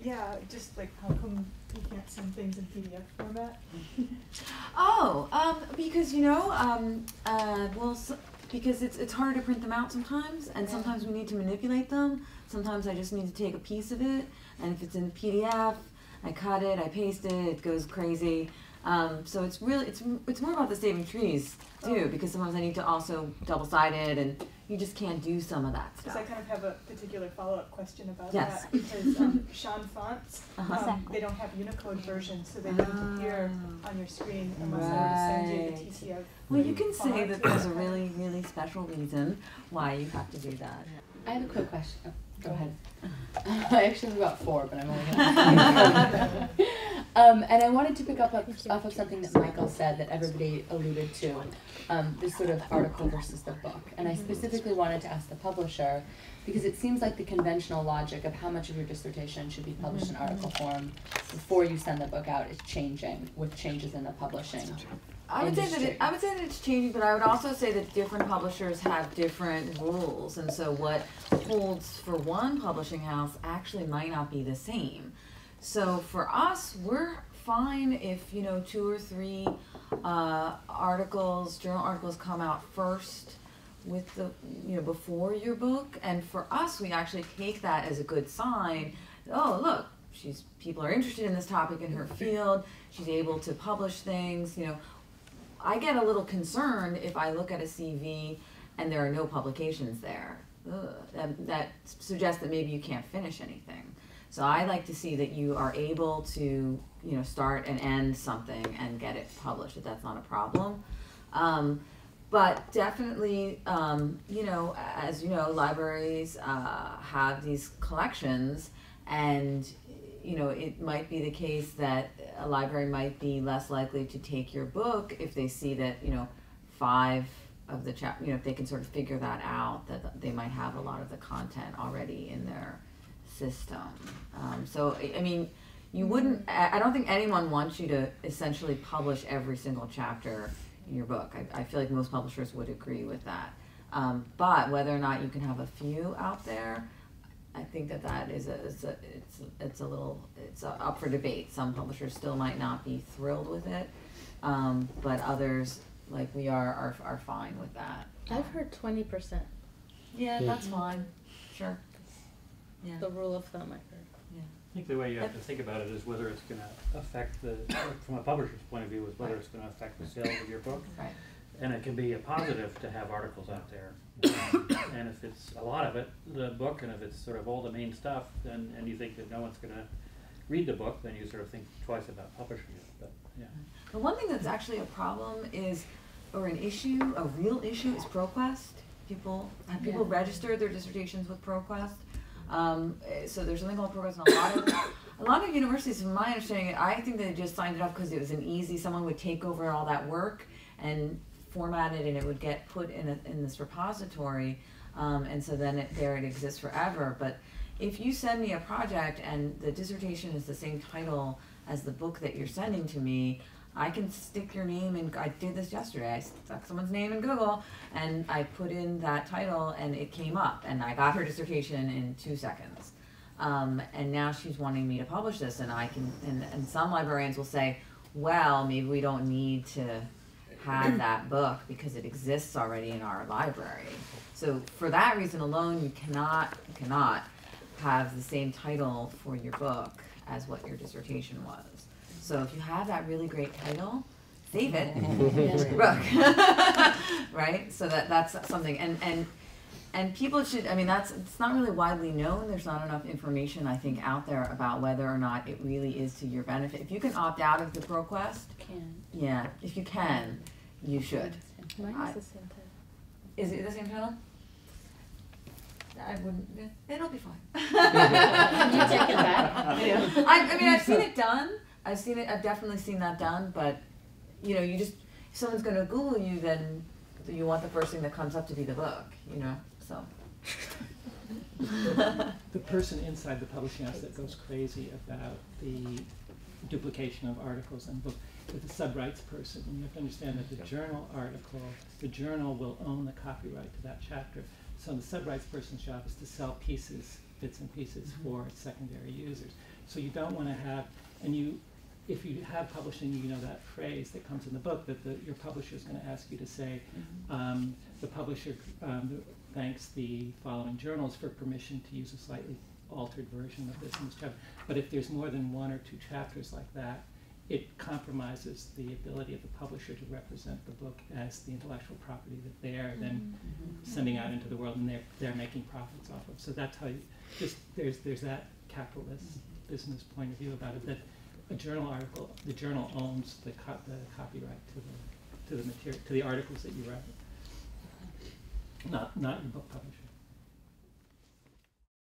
Yeah, just like how come you can't send things in PDF format? Because because it's harder to print them out sometimes, and sometimes we need to manipulate them. Sometimes I just need to take a piece of it, and if it's in PDF, I cut it, I paste it, it goes crazy. So it's really it's more about the saving trees too, because sometimes I need to also double-sided, and you just can't do some of that stuff. Because I kind of have a particular follow-up question about Yes. that, because Sean fonts, they don't have Unicode versions, so they wouldn't appear on your screen unless I were to send you the TTF. Well, you can say that there's a really, really special reason why you have to do that. I have a quick question. Oh, go ahead. I actually have about 4, but I'm only going to and I wanted to pick up off of something that Michael said that everybody alluded to, this sort of article versus the book. And I specifically wanted to ask the publisher, because it seems like the conventional logic of how much of your dissertation should be published in article form before you send the book out is changing with changes in the publishing. I would say that it's changing, but I would also say that different publishers have different rules, and so what holds for one publishing house actually might not be the same. So for us, we're fine if 2 or 3 journal articles come out first with the before your book, and for us, we actually take that as a good sign. Oh, look, people are interested in this topic in her field. She's able to publish things. I get a little concerned if I look at a CV and there are no publications there. That suggests that maybe you can't finish anything. So I like to see that you are able to, start and end something and get it published, if that's not a problem. But definitely, as you know, libraries have these collections, and it might be the case that a library might be less likely to take your book if they see that 5 of the if they can sort of figure that out, that they might have a lot of the content already in their system. So I mean, you wouldn't. I don't think anyone wants you to essentially publish every single chapter in your book. I feel like most publishers would agree with that. But whether or not you can have a few out there, I think that it's up for debate. Some publishers still might not be thrilled with it, but others, like we are fine with that. I've heard 20%. Yeah, that's fine. Sure. Yeah. The rule of thumb, I heard. Yeah. I think the way you have to think about it is whether it's going to affect from a publisher's point of view, is whether it's going to affect the sales of your book. Right. And it can be a positive to have articles out there. And if it's a lot of it, the book, and if it's sort of all the main stuff, and you think that no one's going to read the book, then you sort of think twice about publishing it. But yeah. The one thing that's actually a problem or an issue, a real issue, is ProQuest. Have people registered their dissertations with ProQuest? So there's something called ProQuest, and a lot of universities, from my understanding, I think they just signed it up because it was someone would take over all that work and format it, and it would get put in this repository, and so then it exists forever. But if you send me a project and the dissertation is the same title as the book that you're sending to me, I can stick your name in. I did this yesterday. I stuck someone's name in Google and I put in that title and it came up, and I got her dissertation in 2 seconds. And now she's wanting me to publish this, and and some librarians will say, well, maybe we don't need to have that book because it exists already in our library. So for that reason alone, you cannot have the same title for your book as what your dissertation was. So if you have that really great title, save it for your book. Right? So that's something, and people should, it's not really widely known. There's not enough information, I think, out there about whether or not it really is to your benefit. If you can opt out of the ProQuest, if you can, you should. Mine is the same title. Is it the same title? I wouldn't. It'll be fine. Can you take it back? Yeah. I've seen it done. I've definitely seen that done. But if someone's going to Google you, then you want the first thing that comes up to be the book. So. The person inside the publishing house that goes crazy about the duplication of articles and books is the sub-rights person. And you have to understand that the journal article, the journal will own the copyright to that chapter. So the sub-rights person's job is to sell bits and pieces for secondary users. So you don't want to have, and you, if you have publishing, you know that phrase that comes in the book that your publisher is going to ask you to say, the publisher thanks the following journals for permission to use a slightly altered version of this in this chapter. But if there's more than 1 or 2 chapters like that, it compromises the ability of the publisher to represent the book as the intellectual property that they're then sending out into the world and they're making profits off of. So that's how you, just there's that capitalist business point of view about it, that a journal article, the journal owns the copyright to the material, to the articles that you write, not your book publisher.